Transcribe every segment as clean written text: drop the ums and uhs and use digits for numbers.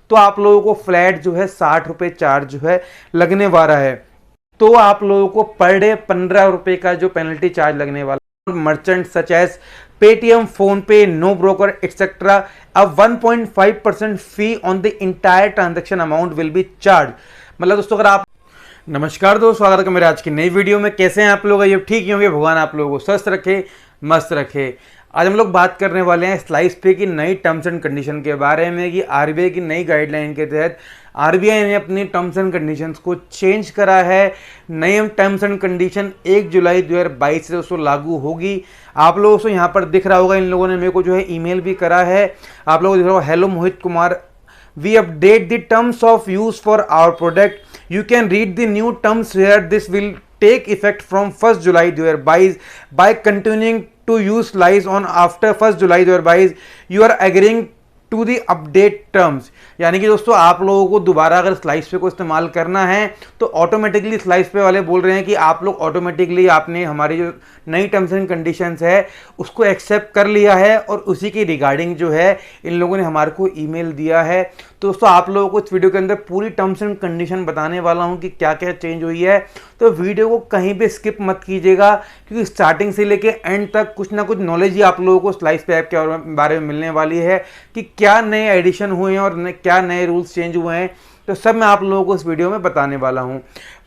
तो आप लोगों को फ्लैट जो है 60 रुपये चार्ज जो है लगने वाला है। तो आप लोगों को पर डे 15 रुपये का जो पेनल्टी चार्ज लगने वाला। Merchant such as Paytm, PhonePe, no broker etcetera, अब 1.5% fee on the entire transaction amount will be charge. मतलब दोस्तों अगर आप नमस्कार दोस्तों, स्वागत है मेरे आज की नई वीडियो में। कैसे हैं आप लोग? ये ठीक ही होंगे, भगवान आप लोगों को स्वस्थ रखे, मस्त रखे। आज हम लोग बात करने वाले हैं स्लाइस पे की नई टर्म्स एंड कंडीशन के बारे में कि आरबीआई की नई गाइडलाइन के तहत आरबीआई ने अपनी टर्म्स एंड कंडीशंस को चेंज करा है। नई टर्म्स एंड कंडीशन 1 जुलाई 2022 से दोस्तों लागू होगी। आप लोगों को यहाँ पर दिख रहा होगा, इन लोगों ने मेरे को जो है ईमेल भी करा है। आप लोगों को दिख रहा होगा, hello Mohit Kumar, we update the terms of use for our product. You can read the new terms here. This will take effect from 1st July 2022. By continuing to use slice on after 1st July 2022, you are agreeing to the update terms. यानी कि दोस्तों आप लोगों को दोबारा अगर slice पे को इस्तेमाल करना है तो ऑटोमेटिकली स्लाइस पे वाले बोल रहे हैं कि आप लोग ऑटोमेटिकली आपने हमारी जो नई टर्म्स एंड कंडीशंस है उसको एक्सेप्ट कर लिया है और उसी की रिगार्डिंग जो है इन लोगों ने हमारे को ईमेल दिया है। तो दोस्तों आप लोगों को इस वीडियो के अंदर पूरी टर्म्स एंड कंडीशन बताने वाला हूं कि क्या क्या चेंज हुई है। तो वीडियो को कहीं भी स्किप मत कीजिएगा, क्योंकि स्टार्टिंग से लेके एंड तक कुछ ना कुछ नॉलेज ही आप लोगों को स्लाइस पे ऐप के बारे में मिलने वाली है कि क्या नए एडिशन हुए हैं और क्या नए रूल्स चेंज हुए हैं। तो सब मैं आप लोगों को इस वीडियो में बताने वाला हूं।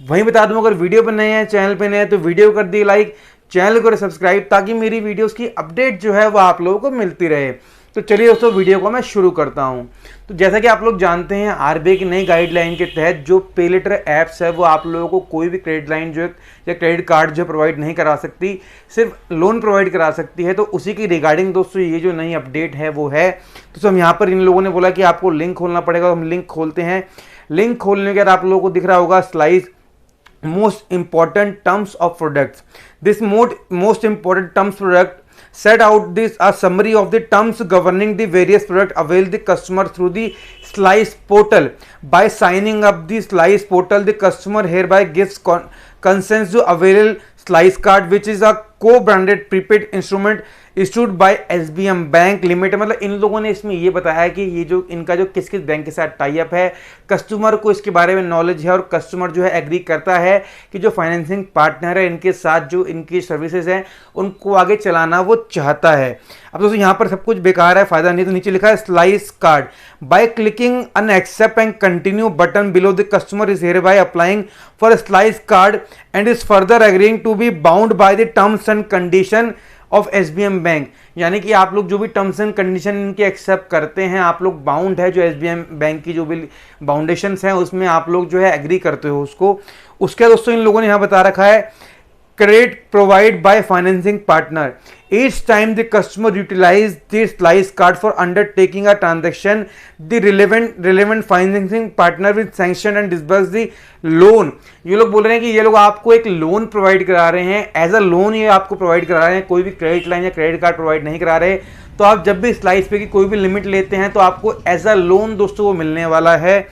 वहीं बता दूं, अगर वीडियो पर नए हैं, चैनल पे नए हैं, तो वीडियो कर दी लाइक, चैनल को सब्सक्राइब, ताकि मेरी वीडियोस की अपडेट जो है वो आप लोगों को मिलती रहे। तो चलिए दोस्तों वीडियो को मैं शुरू करता हूं। तो जैसा कि आप लोग जानते हैं, आरबीआई की नई गाइडलाइन के तहत जो पे लेटर ऐप्स है वो आप लोगों को कोई भी क्रेडिट लाइन जो या क्रेडिट कार्ड जो प्रोवाइड नहीं करा सकती, सिर्फ लोन प्रोवाइड करा सकती है। तो उसी की रिगार्डिंग दोस्तों ये जो नई अपडेट है वो है। तो हम यहाँ पर इन लोगों ने बोला कि आपको लिंक खोलना पड़ेगा। हम लिंक खोलते हैं। लिंक खोलने के बाद आप लोगों को दिख रहा होगा slice most important terms of products. This most important terms product set out this a summary of the terms governing the various product avail the customer through the Slice portal. By signing up the Slice portal, the customer hereby gives consent to avail Slice card, which is a co-branded prepaid instrument issued by SBM bank limited. मतलब इन लोगों ने इसमें ये बताया कि ये जो इनका जो किस किस बैंक के साथ टाई अप है, कस्टमर को इसके बारे में नॉलेज है और कस्टमर जो है एग्री करता है कि जो फाइनेंसिंग पार्टनर है इनके साथ जो इनकी सर्विसेज हैं उनको आगे चलाना वो चाहता है। अब दोस्तों यहाँ पर सब कुछ बेकार है, फायदा नहीं। तो नीचे लिखा है slice card. By clicking on accept and continue button below, the customer is hereby applying for slice card and is further agreeing to be bound by the terms and condition of SBM bank. यानी कि आप लोग जो भी terms and condition इनके accept करते हैं, आप लोग बाउंड है जो एसबीएम बैंक की जो भी बाउंडेशंस हैं उसमें आप लोग जो है एग्री करते हो उसको। उसके दोस्तों इन लोगों ने यहाँ बता रखा है credit provided by financing partner. Each time the customer utilize the Slice card for undertaking a transaction, the relevant financing partner will sanction and disburse the loan. ये लोग बोल रहे हैं कि ये लोग आपको एक लोन प्रोवाइड करा रहे हैं, एज अ लोन ये आपको प्रोवाइड करा रहे हैं, कोई भी क्रेडिट लाइन या क्रेडिट कार्ड प्रोवाइड नहीं करा रहे। तो आप जब भी स्लाइस पे की कोई भी लिमिट लेते हैं तो आपको एज अ लोन दोस्तों वो मिलने वाला है,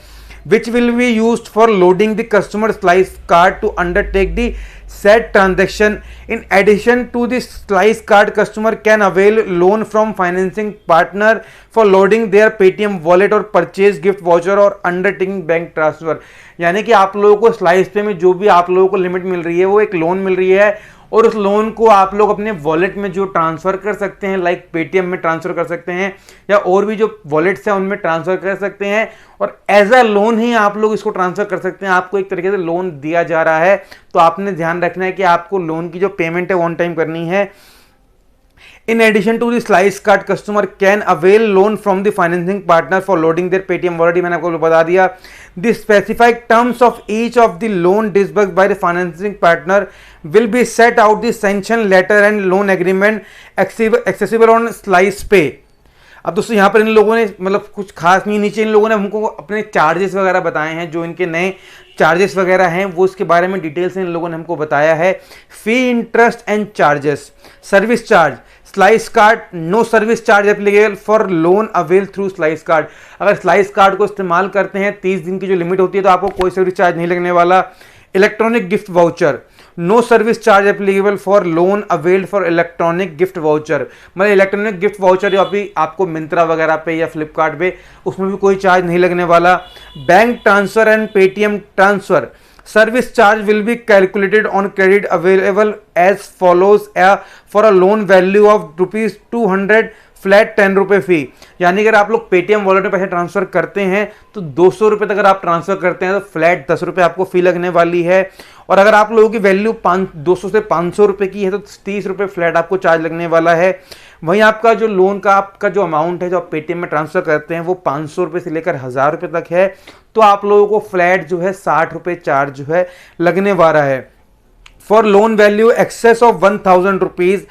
which will be used for loading the customer Slice card to undertake the said transaction. In addition to the Slice card, customer can avail loan from financing partner for loading their Paytm wallet or purchase gift voucher or undertaking bank transfer. यानी कि आप लोगों को slice पे में जो भी आप लोगों को लिमिट मिल रही है वो एक लोन मिल रही है और उस लोन को आप लोग अपने वॉलेट में जो ट्रांसफ़र कर सकते हैं, लाइक पेटीएम में ट्रांसफ़र कर सकते हैं या और भी जो वॉलेट्स हैं उनमें ट्रांसफ़र कर सकते हैं और एज अ लोन ही आप लोग इसको ट्रांसफ़र कर सकते हैं। आपको एक तरीके से लोन दिया जा रहा है, तो आपने ध्यान रखना है कि आपको लोन की जो पेमेंट है ऑन टाइम करनी है। In addition to the Slice card, customer can avail loan from the financing partner for loading their Paytm wallet. मैंने आपको बता दिया। The specified terms of each of the loan disbursed by the financing partner will be set out the sanction letter and loan agreement accessible on Slice Pay. अब दोस्तों यहाँ पर इन लोगों ने मतलब कुछ खास नहीं, नीचे इन लोगों ने हमको अपने चार्जेस वगैरह बताए हैं, जो इनके नए चार्जेस वगैरह हैं वो इसके बारे में डिटेल से इन लोगों ने हमको बताया है। Fee, interest and charges. Service charge, slice card no service charge applicable for loan avail through slice card. अगर स्लाइस कार्ड को इस्तेमाल करते हैं 30 दिन की जो लिमिट होती है तो आपको कोई सर्विस चार्ज नहीं लगने वाला। Electronic gift voucher, no service charge applicable for loan availed for electronic gift voucher, मतलब इलेक्ट्रॉनिक गिफ्ट वाउचर जो अभी आपको मिंत्रा वगैरह पे या फ्लिपकार्ट पे, उसमें भी कोई चार्ज नहीं लगने वाला। Bank transfer and Paytm transfer, service charge will be calculated on credit available as follows for a loan value of ₹200 flat 10 रुपये फी, यानी अगर आप लोग पेटीएम वॉलेट में पैसे ट्रांसफर करते हैं तो 200 रुपये तक अगर आप ट्रांसफर करते हैं तो फ्लैट 10 रुपये आपको फी लगने वाली है। और अगर आप लोगों की वैल्यू 200 से 500 रुपये की है तो 30 रुपये फ्लैट आपको चार्ज लगने वाला है। वहीं आपका जो लोन का आपका जो अमाउंट है जो आप पेटीएम में ट्रांसफर करते हैं वो 500 रुपये से लेकर 1000 रुपये तक है, तो आप लोगों को फ्लैट जो है 60 रुपये चार्ज जो है लगने वाला है। For loan value excess of 1000 rupees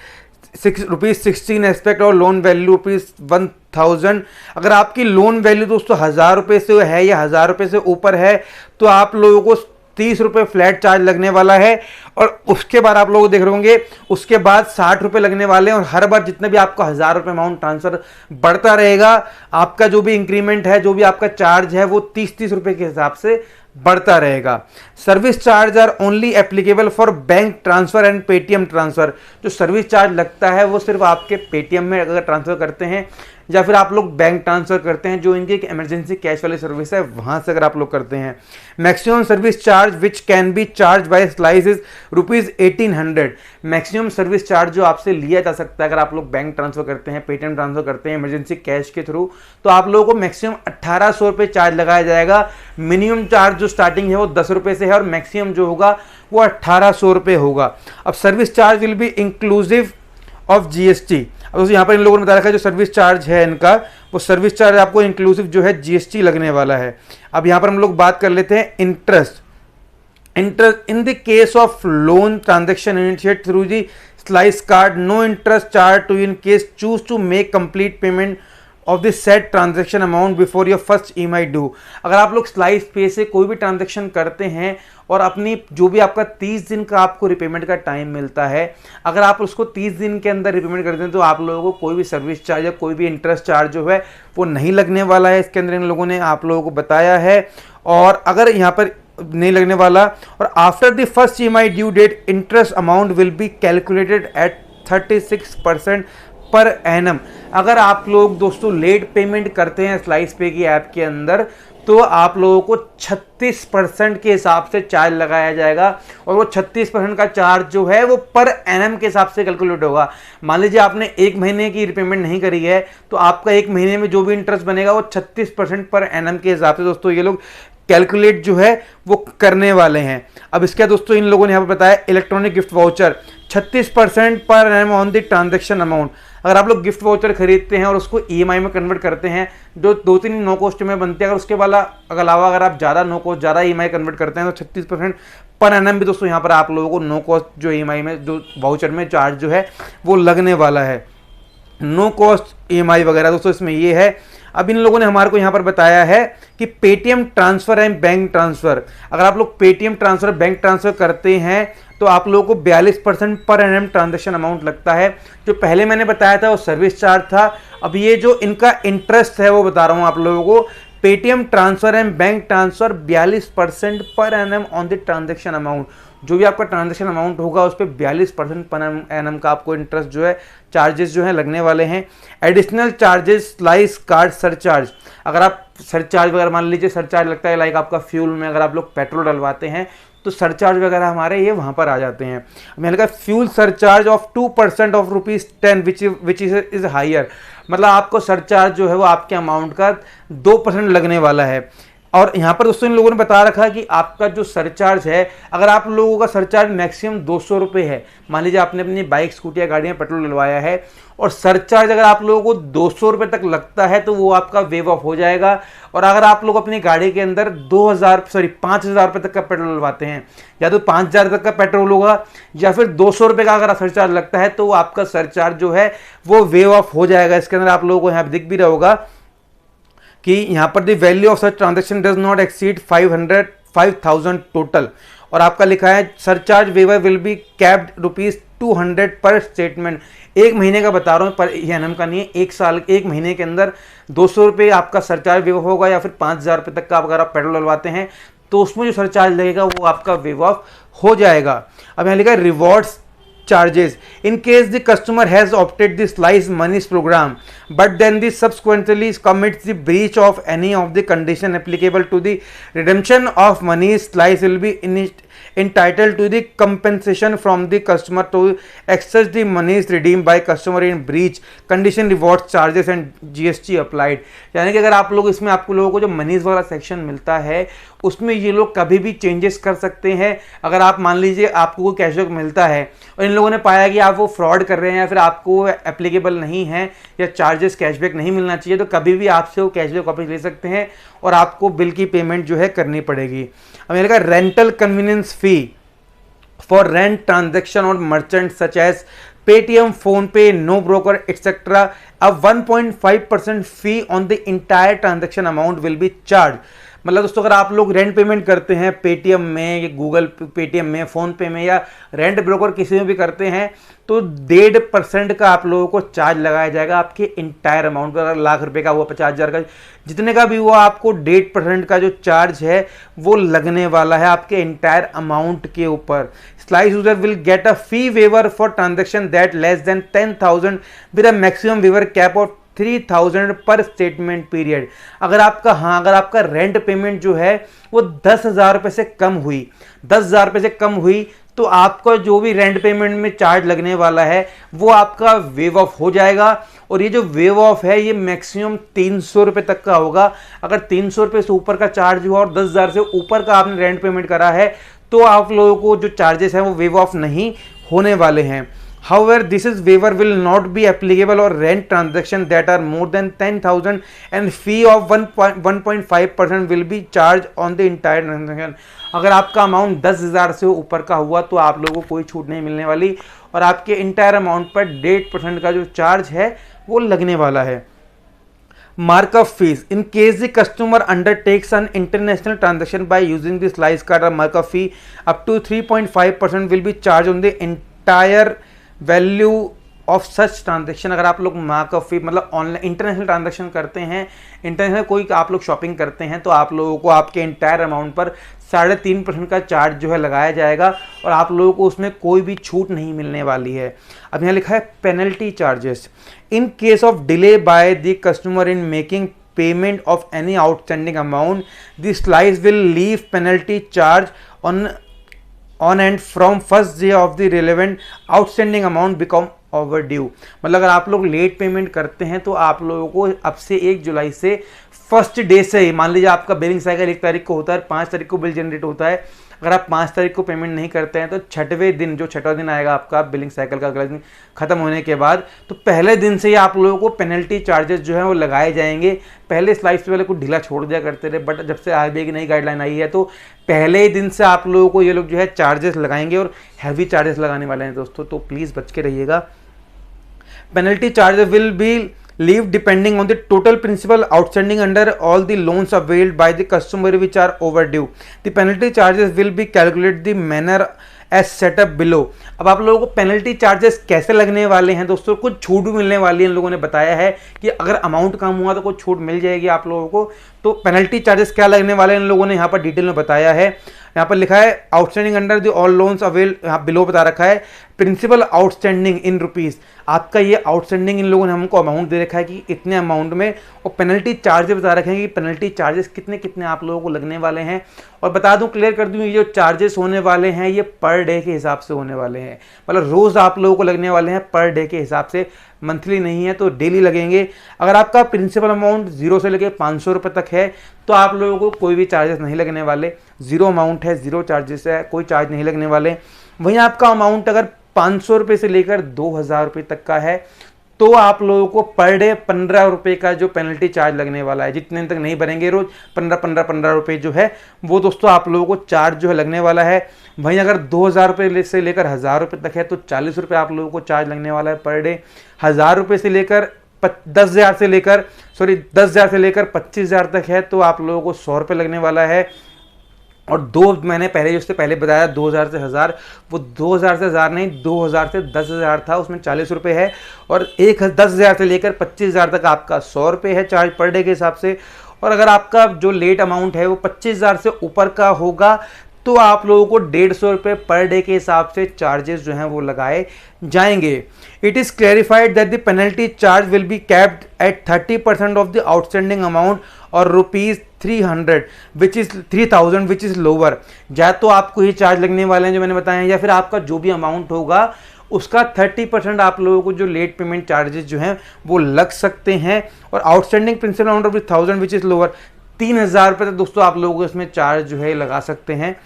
₹16 एस्पेक्ट और लोन वैल्यू ₹1000, अगर आपकी लोन वैल्यू दोस्तों 1000 रुपये से है या 1000 रुपये से ऊपर है तो आप लोगों को 30 रुपये फ्लैट चार्ज लगने वाला है। और उसके बाद आप लोग देख रहे होंगे उसके बाद 60 रुपये लगने वाले हैं। और हर बार जितना भी आपका 1000 रुपये अमाउंट ट्रांसफर बढ़ता रहेगा, आपका जो भी इंक्रीमेंट है, जो भी आपका चार्ज है वो 30-30 रुपये के हिसाब से बढ़ता रहेगा। Service charge are only applicable for bank transfer and Paytm transfer, जो सर्विस चार्ज लगता है वो सिर्फ आपके पेटीएम में अगर ट्रांसफर करते हैं या फिर आप लोग बैंक ट्रांसफर करते हैं, जो इनकी एक इमरजेंसी कैश वाली सर्विस है वहां से अगर आप लोग करते हैं। Maximum service charge which can be charge by slice is ₹1800, maximum service charge जो आपसे लिया जा सकता है अगर आप लोग बैंक ट्रांसफर करते हैं, पेटीएम ट्रांसफर करते हैं इमरजेंसी कैश के थ्रू, तो आप लोगों को मैक्सिमम 1800 रुपये चार्ज लगाया जाएगा। मिनिमम चार्ज जो स्टार्टिंग है वो 10 रुपये से है और मैक्सिमम जो होगा वो 1800 रुपये होगा। अब service charge will B inclusive of GST. अब यहाँ पर इन लोगों ने बता रखा है जो सर्विस चार्ज है इनका, वो सर्विस चार्ज आपको इंक्लूसिव जो है जीएसटी लगने वाला है। अब यहाँ पर हम लोग बात कर लेते हैं interest in the case of loan transaction initiate through the slice card, no interest charge to in case choose to make complete payment of this set transaction amount before your first EMI due. अगर आप लोग slice पे से कोई भी transaction करते हैं और अपनी जो भी आपका 30 दिन का आपको रिपेमेंट का टाइम मिलता है, अगर आप उसको 30 दिन के अंदर रिपेमेंट करते हैं तो आप लोगों को कोई भी सर्विस चार्ज या कोई भी इंटरेस्ट चार्ज जो है वो नहीं लगने वाला है। इसके अंदर इन लोगों ने आप लोगों को बताया है। और अगर यहाँ पर नहीं लगने वाला, और after the first EMI due date interest amount will be calculated at 36% per annum. अगर आप लोग दोस्तों लेट पेमेंट करते हैं स्लाइस पे की ऐप के अंदर तो आप लोगों को 36% के हिसाब से चार्ज लगाया जाएगा। और वो 36% का चार्ज जो है वो पर एनम के हिसाब से कैलकुलेट होगा। मान लीजिए आपने 1 महीने की रिपेमेंट नहीं करी है तो आपका 1 महीने में जो भी इंटरेस्ट बनेगा वो 36% पर एनम के हिसाब से दोस्तों ये लोग कैलकुलेट जो है वो करने वाले हैं। अब इसके दोस्तों इन लोगों ने यहाँ पर बताया electronic gift voucher 36% per annum on the transaction amount. अगर आप लोग गिफ्ट वाउचर खरीदते हैं और उसको ईएमआई में कन्वर्ट करते हैं जो 2-3 नो कॉस्ट में बनते हैं, अगर उसके अलावा अगर आप ज़्यादा नो कॉस्ट ज़्यादा ईएमआई कन्वर्ट करते हैं तो 36% पर एनम भी दोस्तों यहाँ पर आप लोगों को नो कॉस्ट जो ईएमआई में जो वाउचर में चार्ज जो है वो लगने वाला है। नो कॉस्ट ईएमआई वगैरह दोस्तों इसमें ये है। अब इन लोगों ने हमारे को यहाँ पर बताया है कि Paytm transfer and bank transfer, अगर आप लोग पेटीएम ट्रांसफर बैंक ट्रांसफर करते हैं तो आप लोगों को 42% पर एनम ट्रांजेक्शन अमाउंट लगता है। जो पहले मैंने बताया था वो सर्विस चार्ज था। अब ये जो इनका इंटरेस्ट है वो बता रहा हूँ आप लोगों को। Paytm transfer and bank transfer 42% per annum on the transaction amount. जो भी आपका ट्रांजेक्शन अमाउंट होगा उस पर 42% पर एनम का आपको इंटरेस्ट जो है चार्जेस जो है लगने वाले हैं। Additional charges slice card surcharge, अगर आप सरचार्ज वगैरह मान लीजिए सरचार्ज लगता है लाइक आपका फ्यूल में अगर आप लोग पेट्रोल डलवाते हैं तो सरचार्ज वगैरह हमारे ये वहाँ पर आ जाते हैं। मैंने कहा fuel surcharge of 2% of ₹10 which is higher, मतलब आपको सरचार्ज जो है वो आपके अमाउंट का 2% लगने वाला है। और यहाँ पर दोस्तों इन लोगों ने बता रखा है कि आपका जो सरचार्ज है, अगर आप लोगों का सरचार्ज मैक्सिमम 200 रुपये है, मान लीजिए आपने अपनी बाइक स्कूटी या गाड़ी में पेट्रोल डलवाया है और सरचार्ज अगर आप लोगों को 200 रुपये तक लगता है तो वो आपका वेव ऑफ हो जाएगा। और अगर आप लोग अपनी गाड़ी के अंदर 5,000 रुपये तक का पेट्रोल डलवाते हैं या तो 5,000 तक का पेट्रोल होगा या फिर 200 रुपये का अगर सरचार्ज लगता है तो वो आपका सरचार्ज जो है वो वेव ऑफ हो जाएगा। इसके अंदर आप लोगों को यहाँ दिख भी रहा होगा कि यहाँ पर the value of such transaction does not exceed 5,000 total. और आपका लिखा है surcharge waiver will be capped ₹200 per statement. 1 महीने का बता रहा हूँ पर ये एनम का नहीं है, 1 महीने के अंदर 200 रुपये आपका सरचार्ज वेवर होगा या फिर 5,000 रुपये तक का अगर आप पेट्रोल डलवाते हैं तो उसमें जो सरचार्ज लगेगा वो आपका वेव ऑफ हो जाएगा। अब यहाँ लिखा है rewards charges in case the customer has opted the slice monies program but then the subsequently commits the breach of any of the condition applicable to the redemption of monies, slice will be entitled to the compensation from the customer to access the monies redeemed by customer in breach condition, rewards charges and GST applied। यानी कि अगर आप लोग इसमें आपको लोगों को जो मनीज वाला सेक्शन मिलता है उसमें ये लोग कभी भी चेंजेस कर सकते हैं। अगर आप मान लीजिए आपको कोई कैशबैक मिलता है और इन लोगों ने पाया कि आप वो फ्रॉड कर रहे हैं या फिर आपको एप्लीकेबल नहीं है या चार्जेस कैशबैक नहीं मिलना चाहिए, तो कभी भी आपसे वो कैशबैक वापस ले सकते हैं और आपको बिल की पेमेंट जो है करनी पड़ेगी। अब मैंने कहा rental convenience fee for rent transaction और merchant such as Paytm, PhonePe, no broker, etc. A 1.5% fee on the entire transaction amount will be charged। मतलब दोस्तों अगर आप लोग रेंट पेमेंट करते हैं पेटीएम में या गूगल पेटीएम में, फोन पे में या रेंट ब्रोकर किसी में भी करते हैं तो 1.5% का आप लोगों को चार्ज लगाया जाएगा आपके इंटायर अमाउंट पर। अगर लाख रुपए का हुआ, 50,000 का, जितने का भी हुआ, आपको 1.5% का जो चार्ज है वो लगने वाला है आपके इंटायर अमाउंट के ऊपर। Slice user will get a fee waiver for transaction that less than 10,000 with a maximum waiver cap of 3,000 per statement period. अगर आपका रेंट पेमेंट जो है वो 10,000 रुपए से कम हुई, 10,000 रुपए से कम हुई तो आपका जो भी रेंट पेमेंट में चार्ज लगने वाला है वो आपका वेव ऑफ हो जाएगा। और ये जो वेव ऑफ है ये मैक्सिमम 300 रुपए तक का होगा। अगर 300 रुपए से ऊपर का चार्ज हुआ और 10,000 से ऊपर का आपने रेंट पेमेंट करा है तो आप लोगों को जो चार्जेस हैं वो वेव ऑफ नहीं होने वाले हैं। However, this is waiver will not be applicable on rent transaction that are more than 10,000 and fee of 1.5% will be charged on the entire transaction। अगर आपका अमाउंट 10,000 से ऊपर का हुआ तो आप लोगों को कोई छूट नहीं मिलने वाली और आपके इंटायर अमाउंट पर 1.5% का जो चार्ज है वो लगने वाला है। Markup fees in case the customer undertakes an international transaction by using the slice card or markup fee up to 3.5% will be charged on the entire value of such transaction. अगर आप लोग markup फी मतलब online international transaction करते हैं, international कोई आप लोग shopping करते हैं तो आप लोगों को आपके इंटायर अमाउंट पर 3.5% का चार्ज जो है लगाया जाएगा और आप लोगों को उसमें कोई भी छूट नहीं मिलने वाली है। अब यहाँ लिखा है penalty charges in case of delay by the customer in making payment of any outstanding amount the slice will leave penalty charge on and from first day of the relevant outstanding amount become overdue। मतलब अगर आप लोग late payment करते हैं तो आप लोगों को अब से 1 जुलाई से फर्स्ट डे से ही, मान लीजिए आपका बिलिंग साइकिल 1 तारीख को होता है, 5 तारीख को बिल जनरेट होता है, अगर आप 5 तारीख को पेमेंट नहीं करते हैं तो छठवें दिन, जो छठा दिन आएगा आपका बिलिंग साइकिल का अगला दिन खत्म होने के बाद, तो पहले दिन से ही आप लोगों को पेनल्टी चार्जेस जो है वो लगाए जाएंगे। पहले स्लाइस पे वाले कुछ ढीला छोड़ दिया करते थे, बट जब से आरबीआई की नई गाइडलाइन आई है तो पहले ही दिन से आप लोगों को ये लोग जो है चार्जेस लगाएंगे और हैवी चार्जेस लगाने वाले हैं दोस्तों, तो प्लीज़ बच के रहिएगा। Penalty charges will be leave depending on the total principal outstanding under all the loans availed by the customer which are overdue। The penalty charges will be calculated the manner as set up below। अब आप लोगों को penalty charges कैसे लगने वाले हैं दोस्तों, कुछ छूट भी मिलने वाली है। इन लोगों ने बताया है कि अगर अमाउंट कम हुआ तो कुछ छूट मिल जाएगी आप लोगों को। तो पेनल्टी चार्जेस क्या लगने वाले हैं इन लोगों ने यहाँ पर डिटेल में बताया है। यहाँ पर लिखा है outstanding under the all loans avail, यहाँ बिलो बता रखा है प्रिंसिपल आउटस्टैंडिंग इन रुपीज़। आपका ये आउटस्टैंडिंग इन लोगों ने हमको अमाउंट दे रखा है कि इतने अमाउंट में, और पेनल्टी चार्जेस बता रखे हैं कि पेनल्टी चार्जेस कितने कितने आप लोगों को लगने वाले हैं। और बता दूं, क्लियर कर दूं, ये जो चार्जेस होने वाले हैं ये पर डे के हिसाब से होने वाले हैं, मतलब रोज़ आप लोगों को लगने वाले हैं पर डे के हिसाब से, मंथली नहीं है तो डेली लगेंगे। अगर आपका प्रिंसिपल अमाउंट 0 से लेकर 500 रुपये तक है तो आप लोगों को कोई भी चार्जेस नहीं लगने वाले। 0 अमाउंट है, 0 चार्जेस है, कोई चार्ज नहीं लगने वाले। वहीं आपका अमाउंट अगर 500 रुपये से लेकर 2,000 रुपये तक का है तो आप लोगों को पर डे 15 रुपये का जो पेनल्टी चार्ज लगने वाला है। जितने तक नहीं भरेंगे रोज 15 रुपये जो है वो दोस्तों आप लोगों को चार्ज जो है लगने वाला है। वहीं अगर 2,000 रुपये से लेकर 1,000 रुपये तक है तो 40 रुपये आप लोगों को चार्ज लगने वाला है पर डे। 1,000 रुपये से लेकर 10,000 से लेकर 25,000 तक है तो आप लोगों को 100 रुपये लगने वाला है। और मैंने पहले उससे पहले बताया 2,000 से 1,000, वो 2,000 से 1,000 नहीं, 2,000 से 10,000 था, उसमें 40 रुपये है। और 10,000 से लेकर 25,000 तक आपका 100 रुपये है चार्ज पर डे के हिसाब से। और अगर आपका जो लेट अमाउंट है वो 25,000 से ऊपर का होगा तो आप लोगों को 150 रुपये पर डे के हिसाब से चार्जेस जो हैं वो लगाए जाएंगे। It is clarified that the penalty charge will be capped at 30% of the outstanding amount और ₹300 which is 3000 which is lower. या तो आपको ये चार्ज लगने वाले हैं जो मैंने बताया, या फिर आपका जो भी अमाउंट होगा उसका 30% आप लोगों को जो लेट पेमेंट चार्जेस जो हैं वो लग सकते हैं। और outstanding principal amount of 1000 which is lower, 3000 रुपये तक दोस्तों आप लोगों को इसमें चार्ज जो है लगा सकते हैं।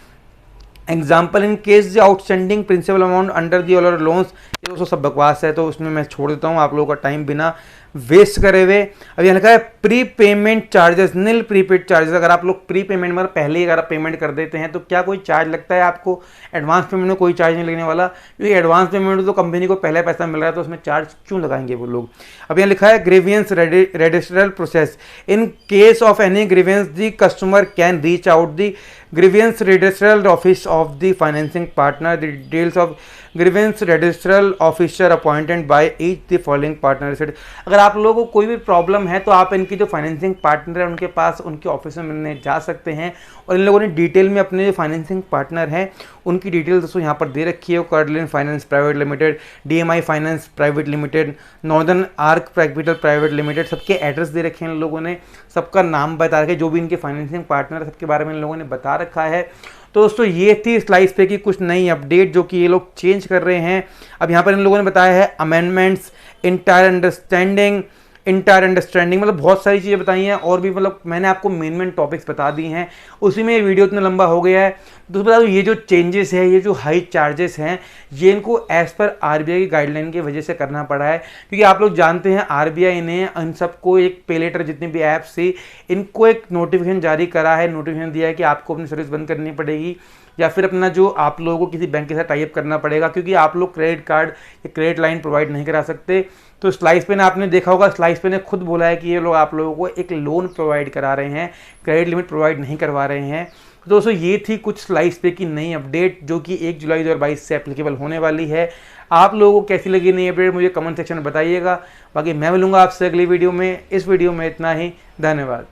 Example, in case the outstanding principal amount under the all loans, ये दोस्तों सब बकवास है तो उसमें मैं छोड़ देता हूँ आप लोगों का टाइम बिना वेस्ट करे हुए। अब यहाँ लिखा है प्री पेमेंट चार्जेस नील प्रीपेड चार्जेस। अगर आप लोग प्री पेमेंट मतलब पहले ही अगर आप पेमेंट कर देते हैं तो क्या कोई चार्ज लगता है आपको? एडवांस पेमेंट में कोई चार्ज नहीं लगने वाला, क्योंकि एडवांस पेमेंट में तो कंपनी को पहले पैसा मिल रहा है तो उसमें चार्ज क्यों लगाएंगे वो लोग। अब यहाँ लिखा है grievance रेजिस्ट्रल process, in case of any grievance the customer can reach out the grievance रजिस्ट्रल office of the financing partner, the details of grievance रजिस्ट्रल officer appointed by each the following partner. अगर आप लोगों को कोई भी प्रॉब्लम है तो आप इनकी जो फाइनेंसिंग पार्टनर है उनके पास उनके ऑफिस में मिलने जा सकते हैं। और इन लोगों ने डिटेल में अपने जो फाइनेंसिंग पार्टनर हैं उनकी डिटेल दोस्तों यहाँ पर दे रखी है। Quadrillion finance private limited, DMI finance private limited, northern arc capital private limited, सबके एड्रेस दे रखे हैं इन लोगों ने, सबका नाम बता रखे, जो भी इनके फाइनेंसिंग पार्टनर है सबके बारे में इन लोगों ने बता रखा है। तो दोस्तों ये थी स्लाइस पे की कुछ नई अपडेट जो कि ये लोग चेंज कर रहे हैं। अब यहाँ पर इन लोगों ने बताया है अमेंडमेंट्स, इंटायर अंडरस्टैंडिंग, मतलब बहुत सारी चीज़ें बताई हैं और भी, मतलब मैंने आपको मेन टॉपिक्स बता दी हैं, उसी में ये वीडियो इतना लंबा हो गया है। दोस्तों बता दूँ ये जो चेंजेस है, ये जो हाई चार्जेस हैं, ये इनको एज़ पर RBI की गाइडलाइन की वजह से करना पड़ा है। क्योंकि आप लोग जानते हैं RBI ने इन सबको एक पे लेटर, जितने भी ऐप्स थी इनको एक नोटिफिकेशन जारी करा है, नोटिफिकेशन दिया है कि आपको अपनी सर्विस बंद करनी पड़ेगी या फिर अपना जो आप लोगों को किसी बैंक के साथ टाई अप करना पड़ेगा, क्योंकि आप लोग क्रेडिट कार्ड या क्रेडिट लाइन प्रोवाइड नहीं करा सकते। तो स्लाइस पे ने आपने देखा होगा, स्लाइस पे ने खुद बोला है कि ये लोग आप लोगों को एक लोन प्रोवाइड करा रहे हैं, क्रेडिट लिमिट प्रोवाइड नहीं करवा रहे हैं। तो दोस्तों ये थी कुछ स्लाइस पे की नई अपडेट जो कि 1 जुलाई 2022 से एप्लीकेबल होने वाली है। आप लोगों को कैसी लगी नई अपडेट मुझे कमेंट सेक्शन में बताइएगा। बाकी मैं मिलूंगा आपसे अगली वीडियो में। इस वीडियो में इतना ही, धन्यवाद।